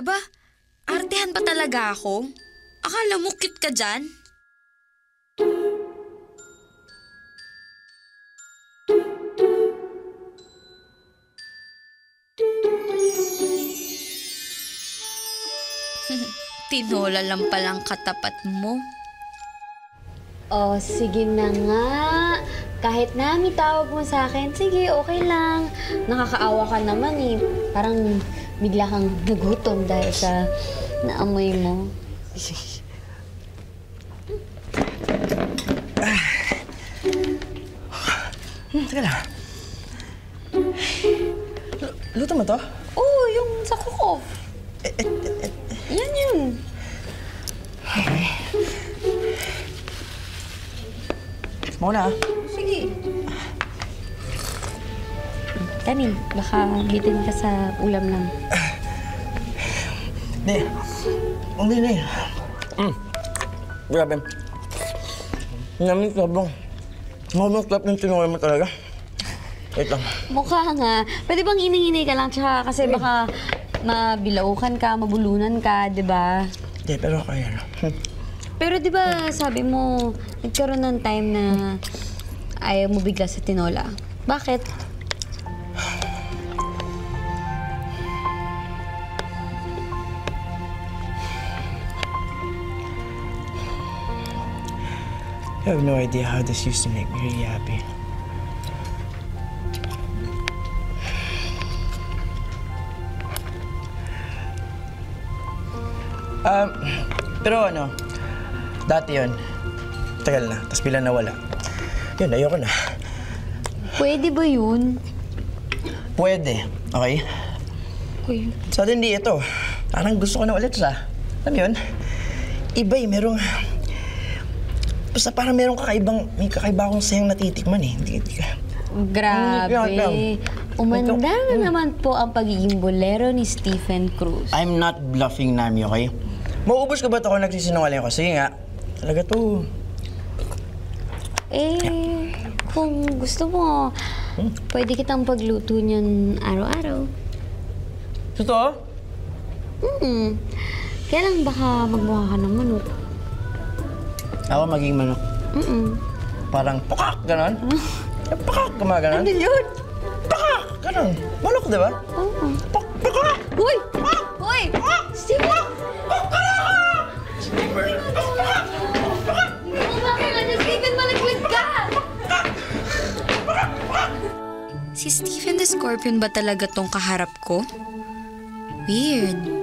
Aba, artehan pa talaga ako? Akala mo cute ka dyan? Tinola lang palang katapat mo. Oh, sige na nga. Kahit na may tawag mo sa akin, sige, okay lang. Nakakaawa ka naman eh. Parang bigla kang nagutom dahil sa naamoy mo. Teka lang. Luto mo to? Oo, yung sa kuko. Yan yun. Okay. Muna. Sige. Tani, baka bitin ka sa ulam lang. Hindi. Grabe. Namin sobrang. Sobrang sarap ng tinulay mo talaga. Wait lang. Mukha nga. Pwede bang hinay-hinay ka lang? Tsaka kasi baka mabilaukan ka, mabulunan ka, di ba? Hindi, pero kaya na. Pero di ba sabi mo, nagkaroon ng time na ayaw mo bigla sa tinola. Bakit? I have no idea how this used to make me really happy. Pero ano, dati yun, tagal na, tapos bilang nawala. Yun, ayoko na. Pwede ba yun? Pwede, okay? Uy. Suddenly, ito, parang gusto ko na ulit siya. Alam yun, iba eh, merong... Basta parang merong may kakaiba akong sayang natitikman eh. Hindi ka... Grabe. Umanda na naman po ang pagiging bolero ni Stephen Cruz. I'm not bluffing, Nami, okay? Mauubos ko ba ito kung nagsisinungaling ako? Sige nga. Talaga to. Kung gusto mo, pwede kitang pagluto niyan araw-araw. Totoo? Kaya lang baka magmukha ka ng manok. Ako maging manok. Parang pakak, ganon. Pakak, gumaganon. Ano yun? Pakak, ganon. Manok, di ba? Oo. Pakak! Uy! Uy! Stephen! Stephen, malagwit ka! Si Stephen the Scorpion ba talaga tong kaharap ko? Weird.